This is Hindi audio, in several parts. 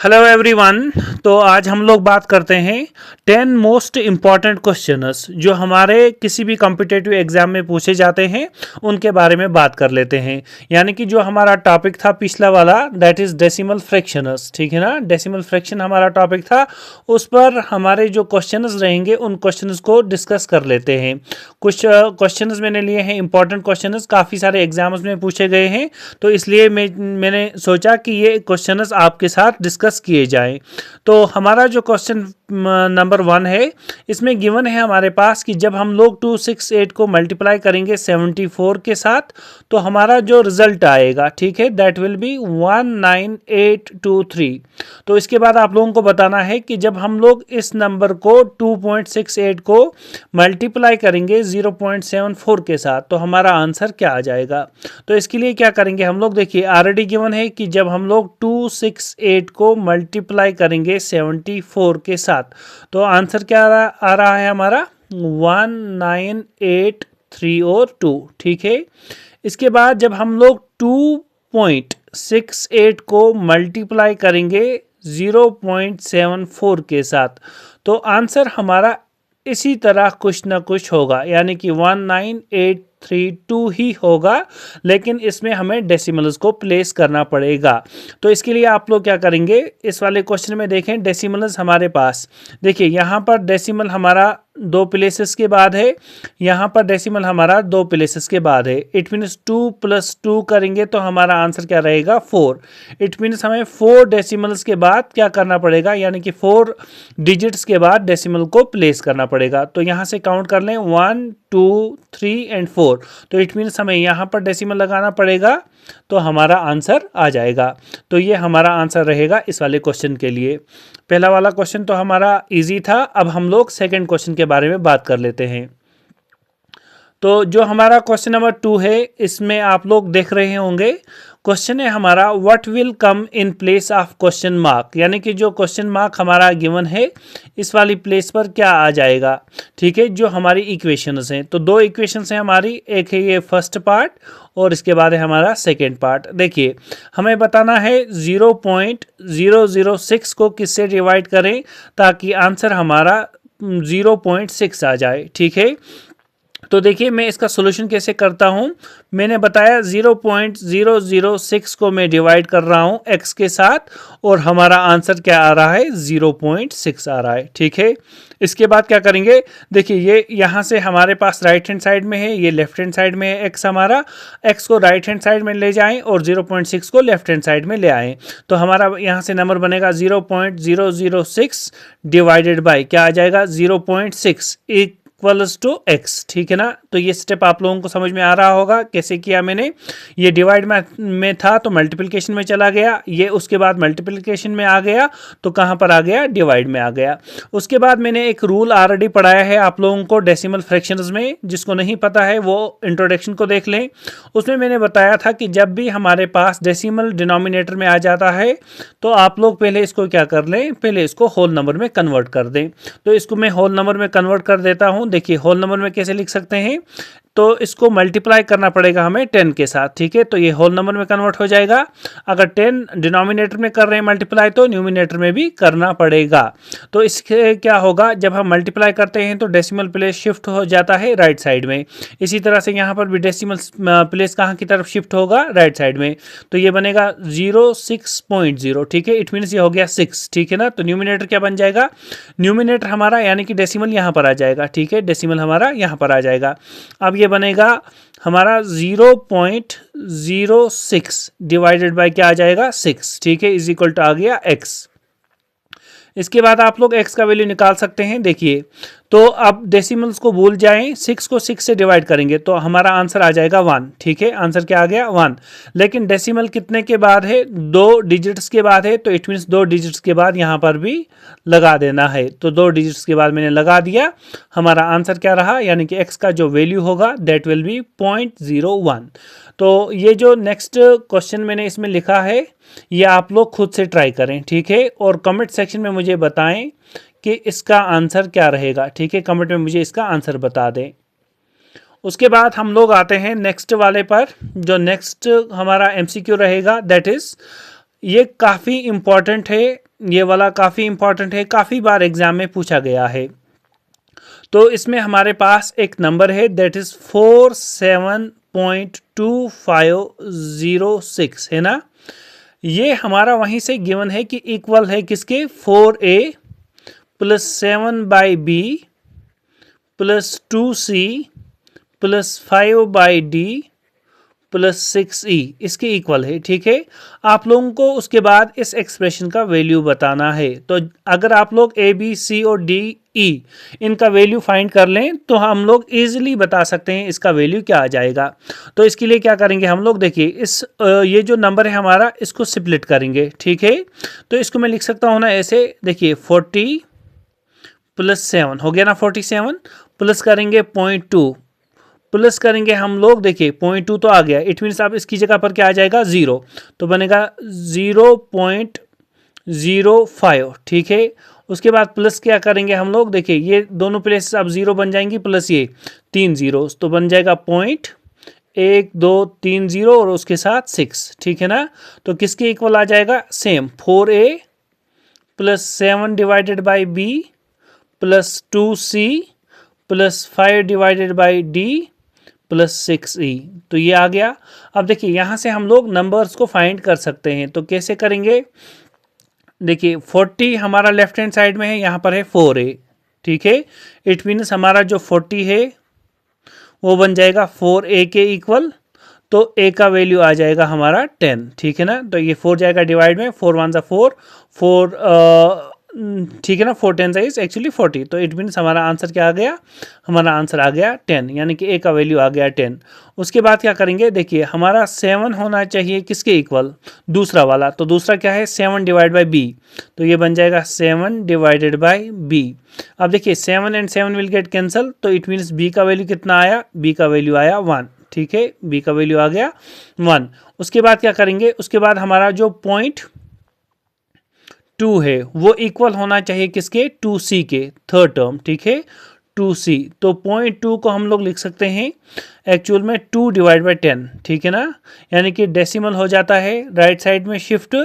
Hello everyone. तो आज हम लोग बात करते हैं 10 मोस्ट इम्पॉर्टेंट क्वेश्चंस जो हमारे किसी भी कॉम्पिटिटिव एग्जाम में पूछे जाते हैं उनके बारे में बात कर लेते हैं। यानी कि जो हमारा टॉपिक था पिछला वाला दैट इज़ डेसिमल फ्रैक्शंस, ठीक है ना। डेसिमल फ्रैक्शन हमारा टॉपिक था, उस पर हमारे जो क्वेश्चंस रहेंगे उन क्वेश्चंस को डिस्कस कर लेते हैं। कुछ क्वेश्चंस मैंने लिए हैं इंपॉर्टेंट क्वेश्चंस, काफ़ी सारे एग्जाम्स में पूछे गए हैं, तो इसलिए मैंने सोचा कि ये क्वेश्चंस आपके साथ डिस्कस किए जाएं। तो हमारा जो क्वेश्चन नंबर 1 है, इसमें गिवन है हमारे पास कि जब हम लोग 268 को मल्टीप्लाई करेंगे 74 के साथ तो हमारा जो रिजल्ट आएगा, ठीक है, दैट विल बी 19823। तो इसके बाद आप लोगों को बताना है कि जब हम लोग इस नंबर को 2.68 को मल्टीप्लाई करेंगे 0.74 के साथ तो हमारा आंसर क्या आ जाएगा। तो इसके लिए क्या करेंगे हम लोग, देखिए ऑलरेडी गिवन है कि जब हम लोग 268 को मल्टीप्लाई करेंगे 74 के साथ तो आंसर क्या आ रहा है हमारा 1983 और 2, ठीक है। इसके बाद जब हम लोग 2.68 को मल्टीप्लाई करेंगे 0.74 के साथ तो आंसर हमारा इसी तरह कुछ ना कुछ होगा, यानी कि 19832 ही होगा, लेकिन इसमें हमें डेसिमल्स को प्लेस करना पड़ेगा। तो इसके लिए आप लोग क्या करेंगे, इस वाले क्वेश्चन में देखें डेसिमल्स हमारे पास, देखिए यहाँ पर डेसिमल हमारा 2 प्लेसेस के बाद है, यहाँ पर डेसिमल हमारा 2 प्लेसेस के बाद है। इट मीन्स 2 + 2 करेंगे तो हमारा आंसर क्या रहेगा 4। इट मीन्स हमें 4 डेसिमल्स के बाद क्या करना पड़ेगा, यानी कि 4 डिजिट्स के बाद डेसिमल को प्लेस करना पड़ेगा। तो यहाँ से काउंट कर लें 1 2 3 एंड 4, तो इट मीन्स हमें यहाँ पर डेसिमल लगाना पड़ेगा तो हमारा आंसर आ जाएगा। तो ये हमारा आंसर रहेगा इस वाले क्वेश्चन के लिए। पहला वाला क्वेश्चन तो हमारा इजी था। अब हम लोग सेकंड क्वेश्चन के बारे में बात कर लेते हैं। तो जो हमारा क्वेश्चन नंबर 2 है, इसमें आप लोग देख रहे होंगे, क्वेश्चन है हमारा what will come in place of question mark, यानी कि जो क्वेश्चन मार्क हमारा गिवन है इस वाली प्लेस पर क्या आ जाएगा, ठीक है। जो हमारी इक्वेशंस हैं, तो 2 इक्वेशंस हैं हमारी, एक है ये फर्स्ट पार्ट और इसके बाद है हमारा सेकेंड पार्ट। देखिए हमें बताना है 0.006 को किससे डिवाइड करें ताकि आंसर हमारा 0.6 आ जाए, ठीक है। तो देखिए मैं इसका सॉल्यूशन कैसे करता हूँ, मैंने बताया 0.006 को मैं डिवाइड कर रहा हूँ x के साथ और हमारा आंसर क्या आ रहा है 0.6 आ रहा है, ठीक है। इसके बाद क्या करेंगे, देखिए ये यहाँ से हमारे पास राइट हैंड साइड में है, ये लेफ्ट हैंड साइड में है x हमारा, x को राइट हैंड साइड में ले जाएं और 0.6 को लेफ्ट हैंड साइड में ले आएँ तो हमारा यहाँ से नंबर बनेगा 0.006 डिवाइडेड बाई क्या आ जाएगा 0.6 इक्वल्स टू x, ठीक है ना। तो ये स्टेप आप लोगों को समझ में आ रहा होगा कैसे किया मैंने। ये डिवाइड में था तो मल्टीप्लिकेशन में चला गया, ये उसके बाद मल्टीप्लिकेशन में आ गया तो कहाँ पर आ गया, डिवाइड में आ गया। उसके बाद मैंने एक रूल ऑलरेडी पढ़ाया है आप लोगों को डेसिमल फ्रैक्शंस में, जिसको नहीं पता है वो इंट्रोडक्शन को देख लें। उसमें मैंने बताया था कि जब भी हमारे पास डेसिमल डिनोमिनेटर में आ जाता है तो आप लोग पहले इसको क्या कर लें, पहले इसको होल नंबर में कन्वर्ट कर दें। तो इसको मैं होल नंबर में कन्वर्ट कर देता हूँ। देखिए होल नंबर में कैसे लिख सकते हैं, तो इसको मल्टीप्लाई करना पड़ेगा हमें 10 के साथ, ठीक है। तो ये होल नंबर में कन्वर्ट हो जाएगा। अगर 10 डिनोमिनेटर में कर रहे हैं मल्टीप्लाई तो न्यूमिनेटर में भी करना पड़ेगा। तो इसके क्या होगा, जब हम मल्टीप्लाई करते हैं तो डेसिमल प्लेस शिफ्ट हो जाता है राइट साइड में। इसी तरह से यहाँ पर भी डेसिमल प्लेस कहाँ की तरफ शिफ्ट होगा, राइट साइड में। तो ये बनेगा 06.0, ठीक है। इट मीन्स ये हो गया 6, ठीक है ना। तो न्यूमिनेटर क्या बन जाएगा, न्यूमिनेटर हमारा यानी कि डेसिमल यहाँ पर आ जाएगा, ठीक है, डेसिमल हमारा यहाँ पर आ जाएगा। अब ये बनेगा हमारा 0.06 डिवाइडेड बाय क्या आ जाएगा 6, ठीक है, इज इक्वल टू आ गया x। इसके बाद आप लोग x का वैल्यू निकाल सकते हैं। देखिए तो अब डेसिमल्स को भूल जाएं, 6 को 6 से डिवाइड करेंगे तो हमारा आंसर आ जाएगा 1, ठीक है। आंसर क्या आ गया 1, लेकिन डेसिमल कितने के बाद है, 2 डिजिट्स के बाद है, तो इट मीन्स 2 डिजिट्स के बाद यहाँ पर भी लगा देना है। तो 2 डिजिट्स के बाद मैंने लगा दिया, हमारा आंसर क्या रहा, यानी कि x का जो वैल्यू होगा दैट विल बी 0.01। तो ये जो नेक्स्ट क्वेश्चन मैंने इसमें लिखा है ये आप लोग खुद से ट्राई करें, ठीक है, और कमेंट सेक्शन में मुझे बताएं कि इसका आंसर क्या रहेगा, ठीक है। कमेंट में मुझे इसका आंसर बता दें। उसके बाद हम लोग आते हैं नेक्स्ट वाले पर, जो नेक्स्ट हमारा एमसीक्यू रहेगा दैट इज़, ये काफ़ी इम्पॉर्टेंट है, ये वाला काफ़ी इंपॉर्टेंट है, काफ़ी बार एग्जाम में पूछा गया है। तो इसमें हमारे पास एक नंबर है दैट इज 47.2506 है ना। ये हमारा वहीं से गिवन है कि इक्वल है किसके, 4a plus 7/b plus 2c plus 5/d plus 6e इसके इक्वल है। ठीक है, आप लोगों को उसके बाद इस एक्सप्रेशन का वैल्यू बताना है। तो अगर आप लोग a b c और d e इनका वैल्यू फाइंड कर लें तो हम लोग इजीली बता सकते हैं इसका वैल्यू क्या आ जाएगा। तो इसके लिए क्या करेंगे हम लोग, देखिए इस ये जो नंबर है हमारा इसको स्प्लिट करेंगे। ठीक है, तो इसको मैं लिख सकता हूँ ना ऐसे, देखिए 40 प्लस 7 हो गया ना 47, प्लस करेंगे 0.2 प्लस करेंगे हम लोग, देखिए 0.2 तो आ गया, इट मीन्स अब इसकी जगह पर क्या आ जाएगा 0, तो बनेगा 0.05। ठीक है, उसके बाद प्लस क्या करेंगे हम लोग, देखिए ये दोनों प्लेसेस अब 0 बन जाएंगी, प्लस ये 3 0 तो बन जाएगा 0.1230 और उसके साथ 6। ठीक है ना, तो किसके इक्वल आ जाएगा, same 4a plus 7 divided by b plus 2c plus 5 divided by d plus 6e। तो ये आ गया। अब देखिए यहाँ से हम लोग नंबर्स को फाइंड कर सकते हैं, तो कैसे करेंगे, देखिए 40 हमारा लेफ्ट हैंड साइड में है, यहाँ पर है 4a। ठीक है, इट मीन्स हमारा जो 40 है वो बन जाएगा 4a के इक्वल, तो a का वैल्यू आ जाएगा हमारा 10। ठीक है ना, तो ये 4 जाएगा डिवाइड में, 4 1 4 ठीक है ना, 4 10 इज एक्चुअली 40, तो इट मीन्स हमारा आंसर क्या आ गया, हमारा आंसर आ गया 10, यानी कि a का वैल्यू आ गया 10। उसके बाद क्या करेंगे, देखिए हमारा 7 होना चाहिए किसके इक्वल, दूसरा वाला, तो दूसरा क्या है 7 डिवाइड बाई b, तो ये बन जाएगा 7 डिवाइडेड बाई b। अब देखिए 7 एंड 7 विल गेट कैंसल, तो इट मीन्स b का वैल्यू कितना आया, b का वैल्यू आया 1। ठीक है, b का वैल्यू आ गया 1। उसके बाद क्या करेंगे, उसके बाद हमारा जो 0.2 है वो इक्वल होना चाहिए किसके, 2c के, थर्ड टर्म। ठीक है, 2c, तो 0.2 को हम लोग लिख सकते हैं एक्चुअल में 2 डिवाइड बाई 10। ठीक है ना, यानी कि डेसिमल हो जाता है राइट साइड में शिफ्ट,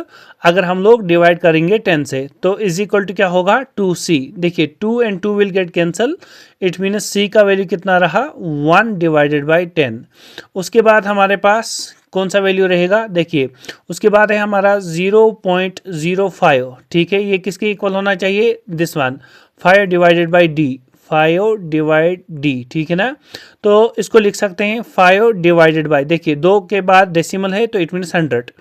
अगर हम लोग डिवाइड करेंगे 10 से, तो इज इक्वल टू क्या होगा 2c। देखिए 2 and 2 will get cancel, it means c का वैल्यू कितना रहा 1 डिवाइडेड बाई 10। उसके बाद हमारे पास कौन सा वैल्यू रहेगा, देखिए उसके बाद है हमारा 0.05। ठीक है, ये किसके इक्वल होना चाहिए, this one, 5 divided by d, 5 divide d। ठीक है ना, तो इसको लिख सकते हैं 5 डिवाइडेड बाई, देखिए 2 के बाद डेसिमल है तो it means 100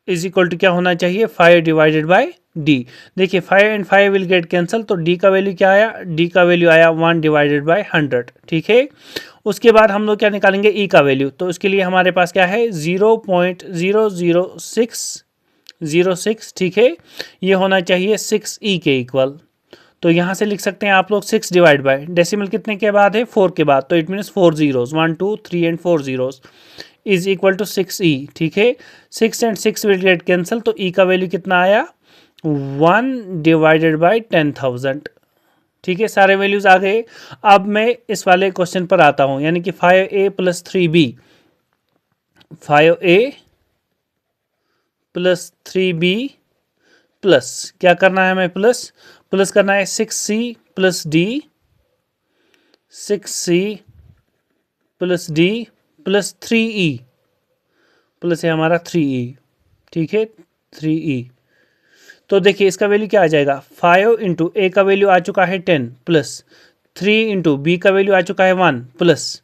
is equal to क्या होना चाहिए 5 डिवाइडेड बाई d। देखिए 5 एंड 5 विल गेट कैंसल, तो d का वैल्यू क्या आया, d का वैल्यू आया 1 डिवाइडेड बाई 100। ठीक है, उसके बाद हम लोग क्या निकालेंगे, e का वैल्यू, तो उसके लिए हमारे पास क्या है 0.00606। ठीक है, ये होना चाहिए 6e के इक्वल, तो यहाँ से लिख सकते हैं आप लोग 6 डिवाइड बाय, डेसिमल कितने के बाद है 4 के बाद, तो it means 4 zeros 1 2 3 and 4 zeros is equal to 6e। ठीक है, 6 एंड 6 विल गेट कैंसल, तो e का वैल्यू कितना आया 1 डिवाइडेड बाई 10,000। ठीक है, सारे वैल्यूज आ गए। अब मैं इस वाले क्वेश्चन पर आता हूं, यानी कि 5a plus 3b, 5a plus 3b plus क्या करना है हमें, प्लस करना है 6c plus d, 6c plus d plus 3e, plus है हमारा 3e। ठीक है, 3e, तो देखिए इसका वैल्यू क्या आ जाएगा 5 इंटू ए का वैल्यू आ चुका है 10 प्लस 3 इंटू बी का वैल्यू आ चुका है 1 प्लस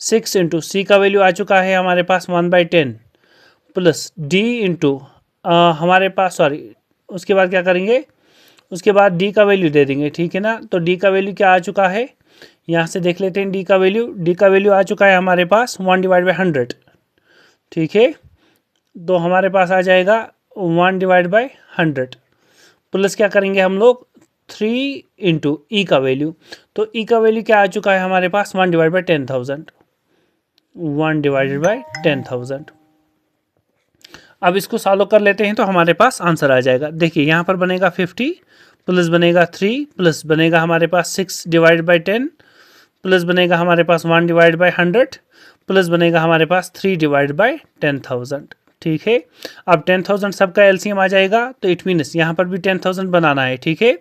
6 इंटू सी का वैल्यू आ चुका है हमारे पास 1/10 प्लस डी इंटू हमारे पास सॉरी उसके बाद क्या करेंगे, उसके बाद डी का वैल्यू दे देंगे। ठीक है ना, तो डी का वैल्यू क्या आ चुका है, यहाँ से देख लेते हैं डी का वैल्यू आ चुका है हमारे पास 1 डिवाइड बाई 100। ठीक है, तो हमारे पास आ जाएगा 1 डिवाइड बाई 100 प्लस क्या करेंगे हम लोग 3 इंटू ई का वैल्यू, तो ई का वैल्यू क्या आ चुका है हमारे पास 1 डिवाइड बाई 10,000, 1 डिवाइडेड बाई 10,000। अब इसको सॉल्व कर लेते हैं तो हमारे पास आंसर आ जाएगा। देखिए यहाँ पर बनेगा 50 प्लस बनेगा 3 प्लस बनेगा हमारे पास 6 डिवाइड बाई 10 प्लस बनेगा हमारे पास 1 डिवाइड बाई 100 प्लस बनेगा हमारे पास 3 डिवाइड बाई 10,000। ठीक है। अब 10,000 सबका एलसीएम आ जाएगा, तो इट मीन्स यहाँ पर भी 10,000 बनाना है, ठीक है।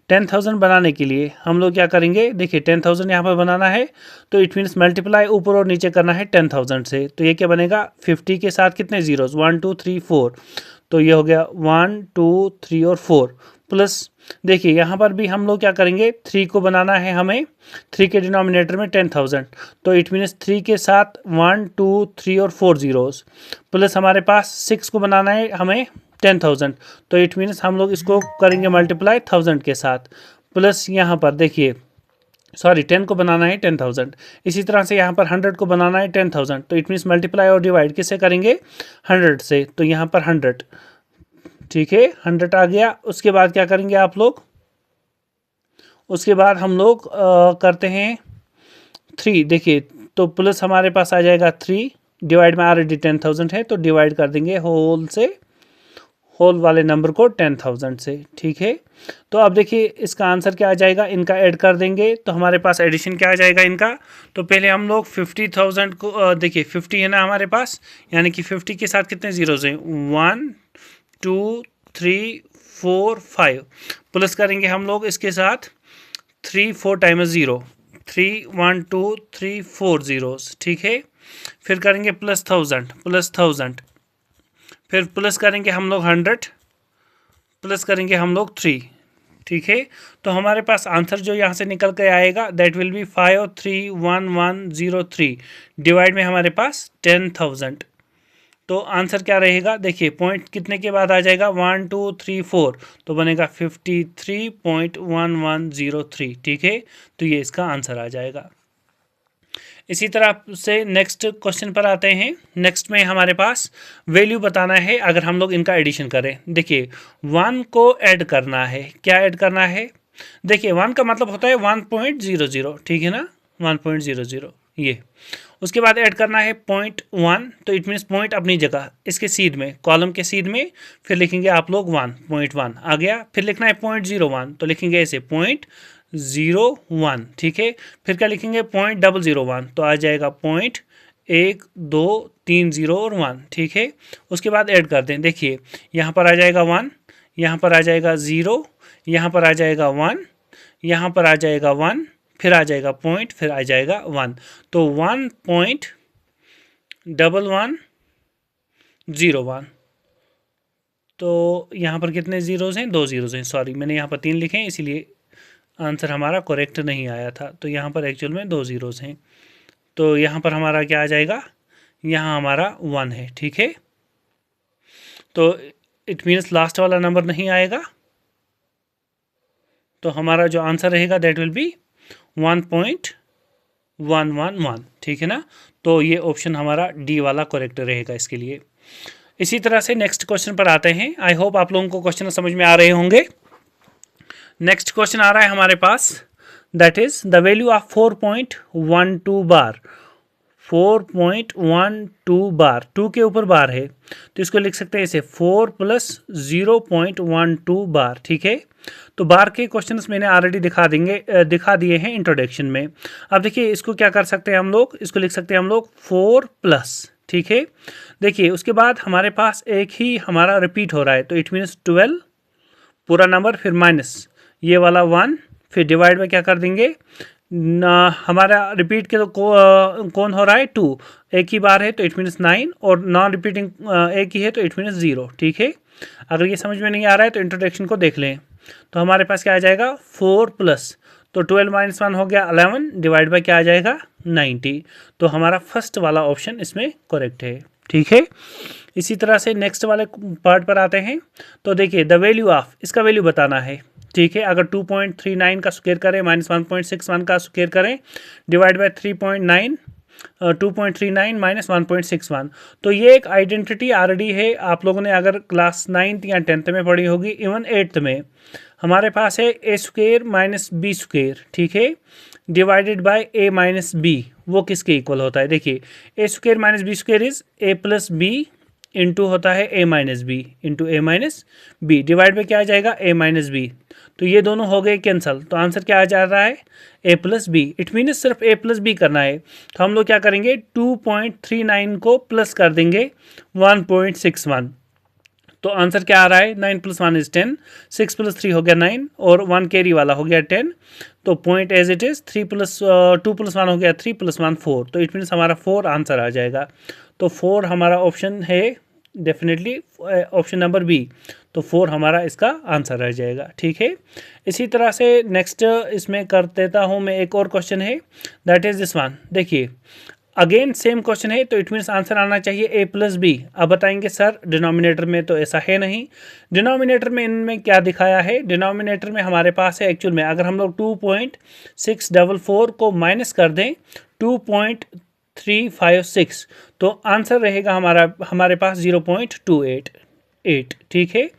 10,000 बनाने के लिए हम लोग क्या करेंगे, देखिए 10,000 यहाँ पर बनाना है, तो इट मीन्स मल्टीप्लाई ऊपर और नीचे करना है 10,000 से। तो ये क्या बनेगा, 50 के साथ कितने जीरोस, 1 2 3 4, तो ये हो गया 1 2 3 और 4 प्लस, देखिए यहाँ पर भी हम लोग क्या करेंगे, 3 को बनाना है हमें, 3 के डिनोमिनेटर में 10,000, तो इट मीन्स 3 के साथ 1 2 3 और 4 जीरोस, प्लस हमारे पास 6 को बनाना है हमें 10,000, तो इट मीन्स हम लोग इसको करेंगे मल्टीप्लाई 1000 के साथ, प्लस यहाँ पर देखिए सॉरी 10 को बनाना है 10,000, इसी तरह से यहाँ पर 100 को बनाना है 10,000, तो इट मीन्स मल्टीप्लाई और डिवाइड किससे करेंगे, 100 से, तो यहाँ पर 100, ठीक है 100 आ गया। उसके बाद क्या करेंगे आप लोग, उसके बाद हम लोग करते हैं 3, देखिए तो प्लस हमारे पास आ जाएगा 3, डिवाइड में ऑलरेडी 10,000 है, तो डिवाइड कर देंगे होल से, होल वाले नंबर को 10,000 से, ठीक है। तो अब देखिए इसका आंसर क्या आ जाएगा, इनका ऐड कर देंगे, तो हमारे पास एडिशन क्या आ जाएगा इनका, तो पहले हम लोग 50,000 को देखिए 50 है ना हमारे पास, यानी कि 50 के साथ कितने जीरोज हैं, 1 2 3 4 5, प्लस करेंगे हम लोग इसके साथ 3 4 टाइम्स 0, 3 1 2 3 4 जीरोस, ठीक है। फिर करेंगे प्लस 1000, फिर प्लस करेंगे हम लोग 100, प्लस करेंगे हम लोग 3, ठीक है। तो हमारे पास आंसर जो यहाँ से निकल के आएगा दैट विल बी 531103, डिवाइड में हमारे पास 10,000, तो आंसर क्या रहेगा, देखिए पॉइंट कितने के बाद आ जाएगा, 1 2 3 4, तो बनेगा 53.1103, ठीक है। तो ये इसका आंसर आ जाएगा। इसी तरह से नेक्स्ट क्वेश्चन पर आते हैं। नेक्स्ट में हमारे पास वैल्यू बताना है अगर हम लोग इनका एडिशन करें। देखिए 1 को ऐड करना है, क्या ऐड करना है, देखिए 1 का मतलब होता है 1.00, ठीक है ना, 1.00 ये, उसके बाद ऐड करना है 0.1, तो इट मीन्स पॉइंट अपनी जगह इसके सीध में, कॉलम के सीध में, फिर लिखेंगे आप लोग 1.1 आ गया, फिर लिखना है 0.01, तो लिखेंगे ऐसे 0.01, ठीक है। फिर क्या लिखेंगे 0.001, तो आ जाएगा 0.1230 और 1, ठीक है। उसके बाद ऐड कर दें, देखिए यहाँ पर आ जाएगा 1, यहाँ पर आ जाएगा 0, यहाँ पर आ जाएगा 1, यहाँ पर आ जाएगा 1, फिर आ जाएगा पॉइंट, फिर आ जाएगा 1, तो 1.1101, तो यहाँ पर कितने जीरोज हैं, 2 जीरोज हैं, सॉरी मैंने यहाँ पर 3 लिखे हैं इसीलिए आंसर हमारा करेक्ट नहीं आया था, तो यहाँ पर एक्चुअल में 2 जीरोज हैं, तो यहाँ पर हमारा क्या आ जाएगा, यहाँ हमारा 1 है, ठीक है। तो इट मीन्स लास्ट वाला नंबर नहीं आएगा, तो हमारा जो आंसर रहेगा दैट विल बी 1.111, ठीक है ना। तो ये ऑप्शन हमारा डी वाला करेक्ट रहेगा इसके लिए। इसी तरह से नेक्स्ट क्वेश्चन पर आते हैं। आई होप आप लोगों को क्वेश्चन समझ में आ रहे होंगे। नेक्स्ट क्वेश्चन आ रहा है हमारे पास, that is the value of 4.12 bar, 4.12 bar, 2 के ऊपर बार है, तो इसको लिख सकते हैं इसे 4 + 0.12 बार, ठीक है। तो बार के क्वेश्चंस मैंने ऑलरेडी दिखा दिए हैं इंट्रोडक्शन में। अब देखिए इसको क्या कर सकते हैं हम लोग, इसको लिख सकते हैं हम लोग 4+, ठीक है। देखिए उसके बाद हमारे पास एक ही हमारा रिपीट हो रहा है, तो इट मीन्स 12 पूरा नंबर, फिर माइनस ये वाला 1, फिर डिवाइड में क्या कर देंगे, हमारा रिपीट के तो कौन हो रहा है 2, एक ही बार है तो इट मीन्स 9, और नॉन रिपीटिंग एक ही है तो इट मीन्स 0, ठीक है। अगर ये समझ में नहीं आ रहा है तो इंट्रोडक्शन को देख लें। तो हमारे पास क्या आ जाएगा 4+, तो 12 - 1 हो गया 11, डिवाइड बाय क्या आ जाएगा 90, तो हमारा फर्स्ट वाला ऑप्शन इसमें करेक्ट है, ठीक है। इसी तरह से नेक्स्ट वाले पार्ट पर आते हैं। तो देखिए द वैल्यू ऑफ, इसका वैल्यू बताना है, ठीक है। अगर 2.39 का स्क्वायर करें, -1.61 का स्क्वायर करें, डिवाइड बाय 3.9, 2.39 - 1.61, तो ये एक आइडेंटिटी ऑलरेडी है, आप लोगों ने अगर क्लास 9th या 10th में पढ़ी होगी, इवन 8th में हमारे पास है a² - b², ठीक है, डिवाइडेड बाय a - b, वो किसके इक्वल होता है, देखिए a² - b² is a + b into होता है a - b into a - b, divide में क्या आ जाएगा a - b, तो ये दोनों हो गए कैंसिल। तो आंसर क्या आ जा रहा है, a plus B. It means सिर्फ a प्लस बी करना है। तो हम लोग क्या करेंगे, 2.39 को प्लस कर देंगे 1.61। तो आंसर क्या आ रहा है, 9 + 1 = 10, 6 + 3 हो गया 9 और 1 कैरी वाला हो गया 10। तो पॉइंट एज इट इज़ 2 + 1 हो गया 3 + 1 4। तो इट मीन्स हमारा 4 आंसर आ जाएगा। तो 4 हमारा ऑप्शन है डेफिनेटली ऑप्शन नंबर बी। तो 4 हमारा इसका आंसर रह जाएगा। ठीक है, इसी तरह से नेक्स्ट इसमें कर देता हूँ मैं। एक और क्वेश्चन है, दैट इज़ दिस वन। देखिए अगेन सेम क्वेश्चन है, तो इट मीन्स आंसर आना चाहिए a प्लस बी। अब बताएंगे सर डिनोमिनेटर में तो ऐसा है नहीं। डिनोमिनेटर में इनमें क्या दिखाया है, डिनोमिनेटर में हमारे पास है एक्चुअल में, अगर हम लोग 2.644 को माइनस कर दें 2.356 तो आंसर रहेगा हमारे पास 0.288। ठीक है,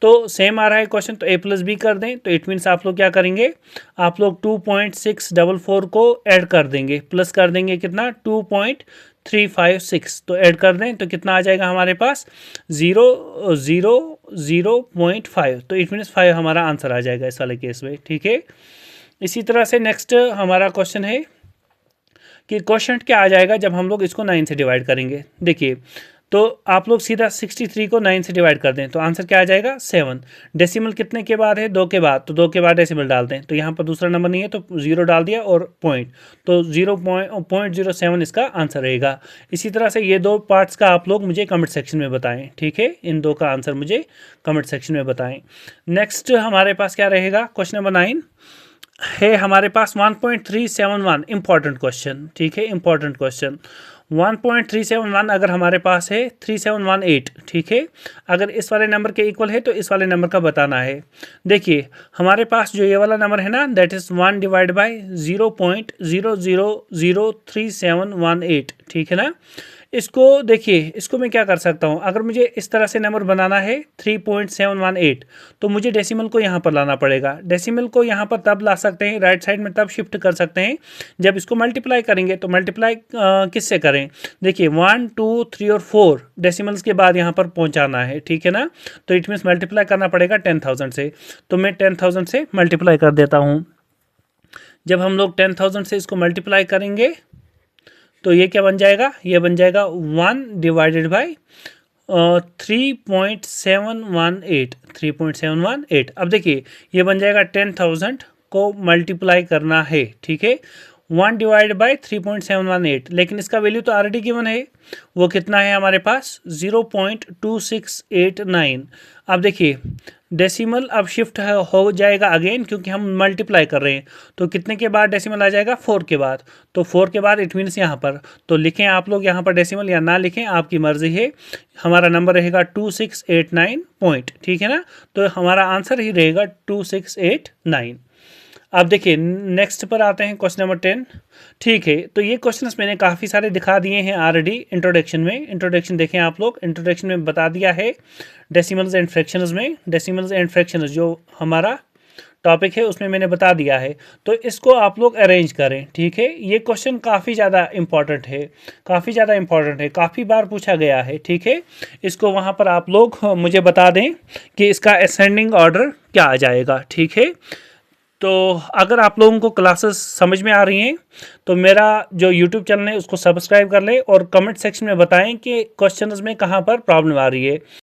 तो सेम आ रहा है क्वेश्चन, तो a प्लस बी कर दें। तो इट मीन्स आप लोग क्या करेंगे, आप लोग 2.644 को ऐड कर देंगे, प्लस कर देंगे कितना 2.356। तो ऐड कर दें तो कितना आ जाएगा हमारे पास 0.5। तो इट मीन्स 5 हमारा आंसर आ जाएगा इस वाले केस में। ठीक है, इसी तरह से नेक्स्ट हमारा क्वेश्चन है कि क्वेश्चन क्या आ जाएगा जब हम लोग इसको 9 से डिवाइड करेंगे। देखिए तो आप लोग सीधा 63 को 9 से डिवाइड कर दें तो आंसर क्या आ जाएगा 7। डेसिमल कितने के बाद है, 2 के बाद, तो 2 के बाद डेसिमल डाल दें। तो यहाँ पर दूसरा नंबर नहीं है तो 0 डाल दिया और पॉइंट, तो 0.07 इसका आंसर रहेगा। इसी तरह से ये दो पार्ट्स का आप लोग मुझे कमेंट सेक्शन में बताएं। ठीक है, इन दो का आंसर मुझे कमेंट सेक्शन में बताएं। नेक्स्ट हमारे पास क्या रहेगा, क्वेश्चन नंबर 9 है हमारे पास 1.371। Important question. ठीक है, इंपॉर्टेंट क्वेश्चन 1.371 अगर हमारे पास है 3718। ठीक है, अगर इस वाले नंबर के इक्वल है तो इस वाले नंबर का बताना है। देखिए हमारे पास जो ये वाला नंबर है ना, दैट इज़ 1 डिवाइड बाई 0.0003718। ठीक है ना, इसको देखिए, इसको मैं क्या कर सकता हूँ, अगर मुझे इस तरह से नंबर बनाना है 3.718 तो मुझे डेसिमल को यहाँ पर लाना पड़ेगा। डेसिमल को यहाँ पर तब ला सकते हैं, राइट साइड में तब शिफ्ट कर सकते हैं जब इसको मल्टीप्लाई करेंगे। तो मल्टीप्लाई किससे करें, देखिए 1 2 3 और 4 डेसिमल्स के बाद यहाँ पर पहुँचाना है। ठीक है ना, तो इट मीन्स मल्टीप्लाई करना पड़ेगा 10,000 से। तो मैं 10,000 से मल्टीप्लाई कर देता हूँ। जब हम लोग 10,000 से इसको मल्टीप्लाई करेंगे तो ये क्या बन जाएगा, ये बन जाएगा 1 डिवाइडेड बाई 3.718। अब देखिए ये बन जाएगा 10,000 को मल्टीप्लाई करना है। ठीक है, 1 डिवाइड बाई 3.718, लेकिन इसका वैल्यू तो ऑलरेडी गिवन है, वो कितना है हमारे पास 0.2689। अब देखिए डेसिमल अब शिफ्ट हो जाएगा अगेन, क्योंकि हम मल्टीप्लाई कर रहे हैं। तो कितने के बाद डेसिमल आ जाएगा, 4 के बाद। तो 4 के बाद इट मीन्स यहाँ पर, तो लिखें आप लोग यहाँ पर डेसिमल या ना लिखें आपकी मर्जी है। हमारा नंबर रहेगा 2689 पॉइंट। ठीक है ना, तो हमारा आंसर ही रहेगा 2689। अब देखिए नेक्स्ट पर आते हैं, क्वेश्चन नंबर 10। ठीक है, तो ये क्वेश्चंस मैंने काफ़ी सारे दिखा दिए हैं ऑलरेडी इंट्रोडक्शन में। इंट्रोडक्शन देखें आप लोग, इंट्रोडक्शन में बता दिया है डेसिमल्स एंड फ्रैक्शंस में। डेसिमल्स एंड फ्रैक्शंस जो हमारा टॉपिक है उसमें मैंने बता दिया है, तो इसको आप लोग अरेंज करें। ठीक है, ये क्वेश्चन काफ़ी ज़्यादा इंपॉर्टेंट है, काफ़ी ज़्यादा इंपॉर्टेंट है, काफ़ी बार पूछा गया है। ठीक है, इसको वहाँ पर आप लोग मुझे बता दें कि इसका असेंडिंग ऑर्डर क्या आ जाएगा। ठीक है, तो अगर आप लोगों को क्लासेस समझ में आ रही हैं तो मेरा जो यूट्यूब चैनल है उसको सब्सक्राइब कर लें और कमेंट सेक्शन में बताएं कि क्वेश्चंस में कहाँ पर प्रॉब्लम आ रही है।